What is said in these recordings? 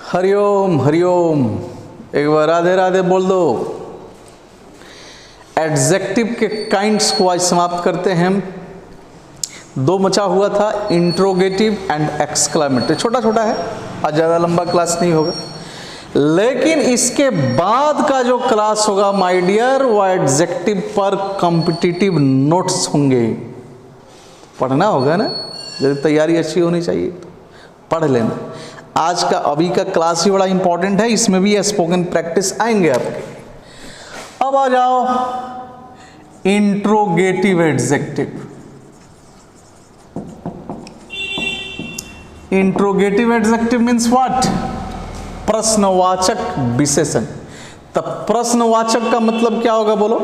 हरिओम हरिओम। एक बार राधे राधे बोल दो। एडजेक्टिव के काइंड्स को आज समाप्त करते हैं। दो बचा हुआ था, इंट्रोगेटिव एंड एक्सक्लेमेटरी। छोटा छोटा है, आज ज़्यादा लंबा क्लास नहीं होगा, लेकिन इसके बाद का जो क्लास होगा माय डियर, वो एडजेक्टिव पर कॉम्पिटिटिव नोट्स होंगे। पढ़ना होगा ना, यदि तैयारी अच्छी होनी चाहिए तो पढ़ लेना। आज का अभी का क्लास ही बड़ा इंपॉर्टेंट है, इसमें भी स्पोकन प्रैक्टिस आएंगे आपके। अब आ जाओ interrogative adjective. Interrogative adjective means what? प्रश्नवाचक विशेषण। तब प्रश्नवाचक का मतलब क्या होगा बोलो?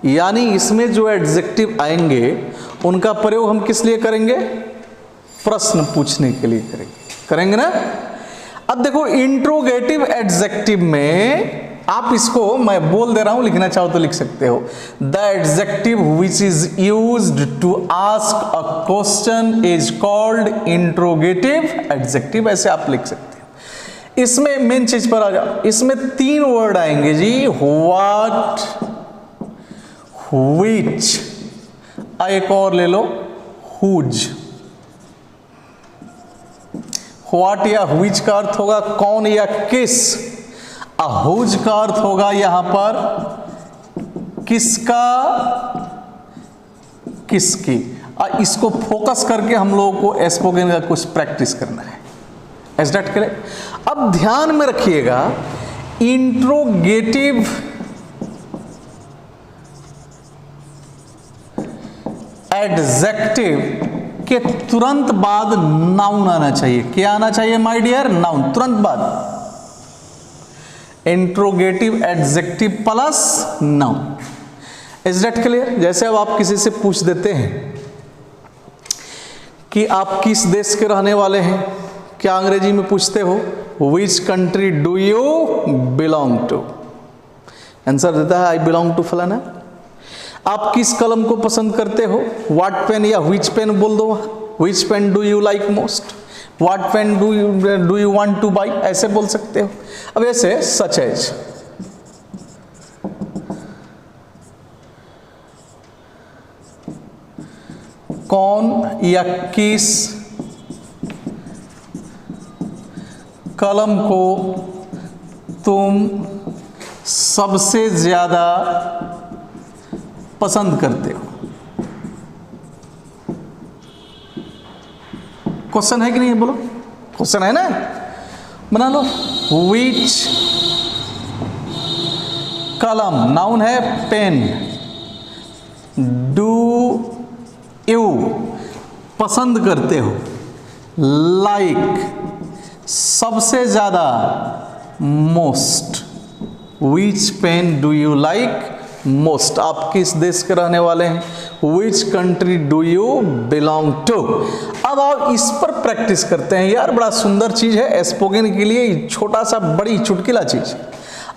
यानी इसमें जो एडजेक्टिव आएंगे उनका प्रयोग हम किस लिए करेंगे? प्रश्न पूछने के लिए करेंगे ना। अब देखो इंट्रोगेटिव एडजेक्टिव में आप इसको, मैं बोल दे रहा हूं, लिखना चाहो तो लिख सकते हो। The adjective which is used to ask a question is called interrogative adjective, ऐसे आप लिख सकते हो। इसमें मेन चीज पर आ जाओ। इसमें तीन वर्ड आएंगे जी, व्हाट, व्हिच, एक और ले लो, हुज। व्हाट या व्हिच का अर्थ होगा कौन या किस, हुज का अर्थ होगा यहां पर किसका, किसकी। इसको फोकस करके हम लोगों को स्पोकन का कुछ प्रैक्टिस करना है। Is that correct? अब ध्यान में रखिएगा, इंट्रोगेटिव एडजेक्टिव के तुरंत बाद नाउन आना चाहिए। क्या आना चाहिए माय डियर? नाउन, तुरंत बाद। Interrogative adjective plus noun. Is that clear? जैसे अब आप किसी से पूछ देते हैं कि आप किस देश के रहने वाले हैं, क्या अंग्रेजी में पूछते हो? Which country do you belong to? Answer देता है आई बिलोंग टू फलाना। आप किस कलम को पसंद करते हो? व्हाट पेन या व्हिच पेन बोल दो। Which pen do you like most? What pen do you want to buy? ऐसे बोल सकते हो। अब ऐसे सच एज, कौन या किस कलम को तुम सबसे ज्यादा पसंद करते हो? क्वेश्चन है कि नहीं है? बोलो, क्वेश्चन है ना, बना लो। विच कलम, नाउन है पेन, डू यू पसंद करते हो, लाइक सबसे ज्यादा, most. Which pen do you like most? आप किस देश के रहने वाले हैं? Which country do you belong to? अब आप इस पर प्रैक्टिस करते हैं। यार बड़ा सुंदर चीज है स्पोकन के लिए, छोटा सा बड़ी चुटकिला चीज।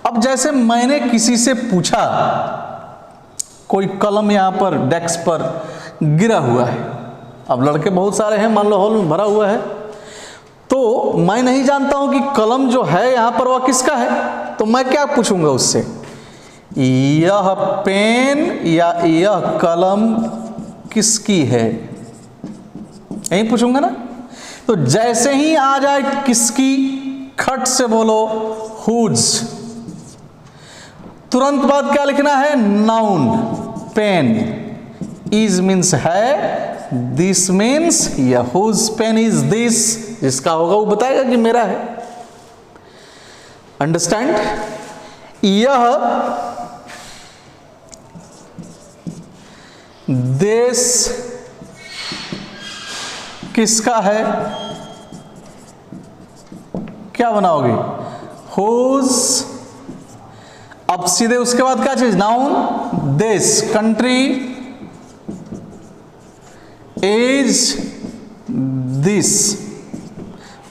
अब जैसे मैंने किसी से पूछा, कोई कलम यहां पर डेस्क पर गिरा हुआ है, अब लड़के बहुत सारे हैं, मान लो हॉल में भरा हुआ है, तो मैं नहीं जानता हूं कि कलम जो है यहां पर वह किसका है, तो मैं क्या पूछूंगा उससे? यह पेन या यह कलम किसकी है? यही पूछूंगा ना। तो जैसे ही आ जाए किसकी, खट से बोलो हुज। तुरंत बाद क्या लिखना है? Noun, pen. इज मीन्स है, दिस मीन्स, या हुज पेन इज दिस, जिसका होगा वो बताएगा कि मेरा है। अंडरस्टैंड? यह देश किसका है? क्या बनाओगे? हुज। अब सीधे उसके बाद क्या चीज? नाउन, देश, कंट्री, इज दिस।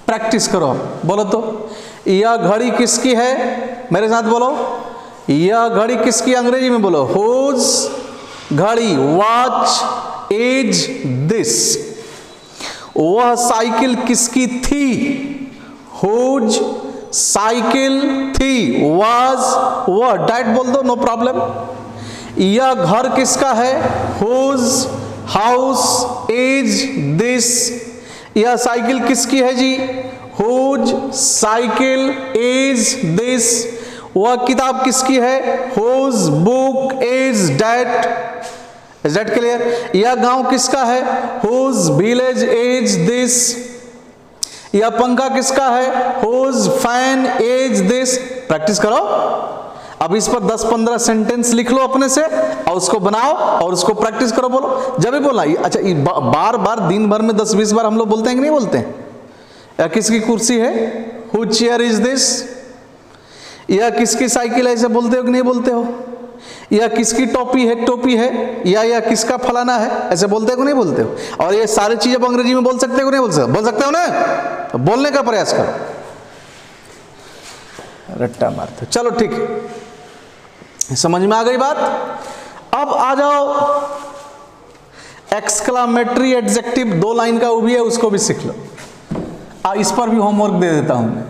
प्रैक्टिस करो, बोलो तो। यह घड़ी किसकी है? मेरे साथ बोलो, यह घड़ी किसकी? अंग्रेजी में बोलो, हुज घड़ी, वॉच इज दिस। वह साइकिल किसकी थी? हुज साइकिल थी वाज वह, डैट बोल दो, नो प्रॉब्लम। यह घर किसका है, हुज हाउस इज दिस। यह साइकिल किसकी है जी, हुज साइकिल इज दिस। वह किताब किसकी है, whose book is that. Is that clear? यह गांव किसका है, हुज विलेज इज दिस। यह पंखा किसका है, whose fan is this. Practice करो। अब इस पर 10-15 सेंटेंस लिख लो अपने से और उसको बनाओ और उसको प्रैक्टिस करो। बोलो जब भी बोला। अच्छा बार बार दिन भर में 10-20 बार हम लोग बोलते हैं कि नहीं बोलते हैं? यह किसकी कुर्सी है, हुज चेयर इज दिस। यह किसकी साइकिल है, ऐसे बोलते हो कि नहीं बोलते हो? यह किसकी टोपी है, या किसका फलाना है, ऐसे बोलते हो कि नहीं बोलते हो? और ये सारी चीजें आप अंग्रेजी में बोल सकते हो कि नहीं बोल सकते हो ना? तो बोलने का प्रयास करो, रट्टा मारते। चलो ठीक है, समझ में आ गई बात। अब आ जाओ एक्सक्लामेटरी एडजेक्टिव, 2 लाइन का वो भी है, उसको भी सीख लो। इस पर भी होमवर्क दे देता हूं मैं।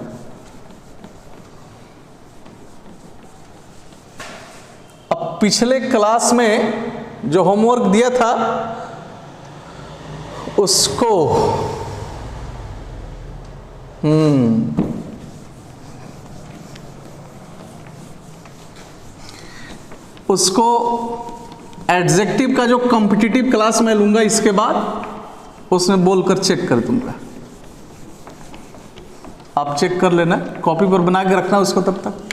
अब पिछले क्लास में जो होमवर्क दिया था उसको उसको एडजेक्टिव का जो कॉम्पिटिटिव क्लास में लूंगा इसके बाद, उसमें बोलकर चेक कर दूंगा। आप चेक कर लेना, कॉपी पर बना के रखना उसको तब तक।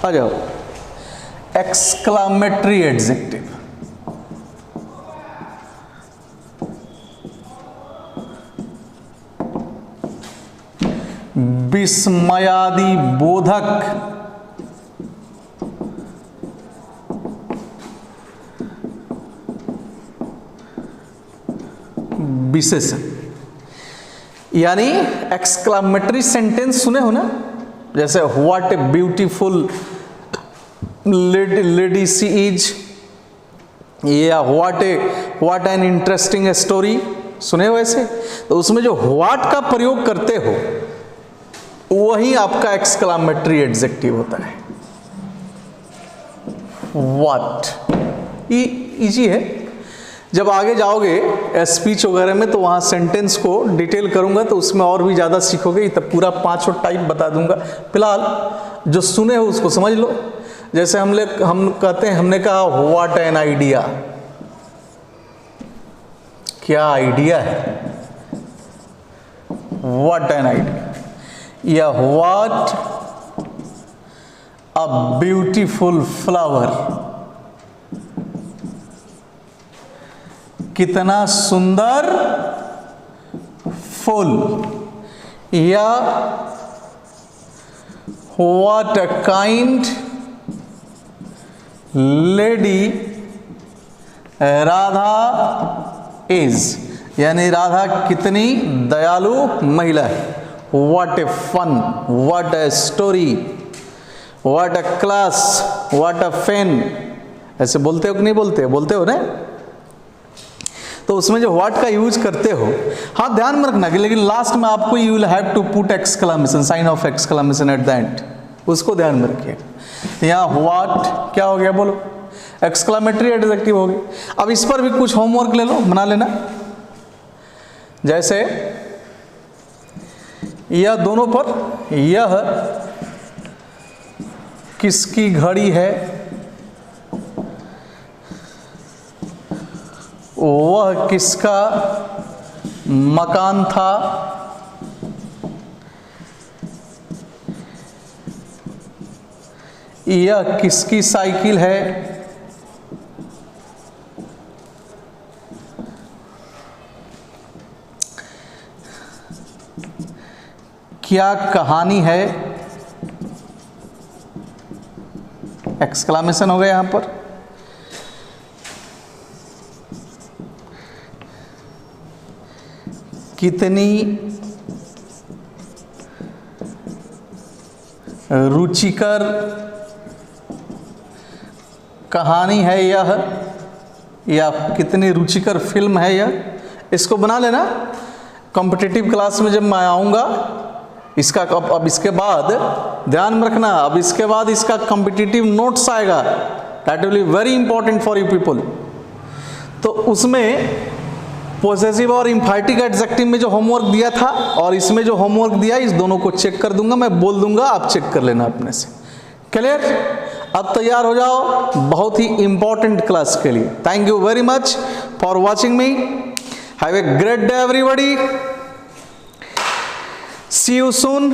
आ जाओ एक्सक्लामेटरी एडजेक्टिव। विस्मयादि बोधक, विशेषण, यानी एक्सक्लामेटरी सेंटेंस सुने हो ना, जैसे what a beautiful lady she is, या व्हाट एन इंटरेस्टिंग स्टोरी, सुने हो ऐसे? तो उसमें जो व्हाट का प्रयोग करते हो वही आपका एक्सक्लामेटरी एडजेक्टिव होता है। व्हाट इजी है। जब आगे जाओगे स्पीच वगैरह में तो वहाँ सेंटेंस को डिटेल करूँगा तो उसमें और भी ज़्यादा सीखोगे। तब पूरा 5 टाइप बता दूंगा। फिलहाल जो सुने हो उसको समझ लो। जैसे हम कहते हैं, हमने कहा व्हाट एन आइडिया, क्या आइडिया है, व्हाट एन आइडिया। या व्हाट अ ब्यूटीफुल फ्लावर, कितना सुंदर फूल। या what a kind lady Radha is, यानी राधा कितनी दयालु महिला है। What a fun, what a story, what a class, what a fan, ऐसे बोलते हो कि नहीं बोलते? बोलते हो ना? तो उसमें जो व्हाट का यूज करते हो, हाँ ध्यान में रखना कि लेकिन लास्ट में आपको you will have to put exclamation, sign of exclamation at the end, उसको ध्यान में रखिए। यहाँ व्हाट क्या हो गया बोलो, एक्सक्लामेटरी एडजेक्टिव हो गई। अब इस पर भी कुछ होमवर्क ले लो, बना लेना। जैसे यह दोनों पर, यह किसकी घड़ी है, वह किसका मकान था, यह किसकी साइकिल है, क्या कहानी है, एक्सक्लामेशन हो गया यहां पर। कितनी रुचिकर कहानी है यह, या कितनी रुचिकर फिल्म है यह, इसको बना लेना। कॉम्पिटिटिव क्लास में जब मैं आऊँगा इसका, अब इसके बाद ध्यान में रखना, अब इसके बाद इसका कॉम्पिटिटिव नोट्स आएगा, that will be very important for you people. तो उसमें पोजेसिव और इंफाइटिव एडजेक्टिव में जो होमवर्क दिया था और इसमें जो होमवर्क दिया, इस दोनों को चेक कर दूंगा, मैं बोल दूंगा, आप चेक कर लेना अपने से। क्लियर? अब तैयार हो जाओ बहुत ही इंपॉर्टेंट क्लास के लिए। Thank you very much for watching me. Have a great day everybody. See you soon.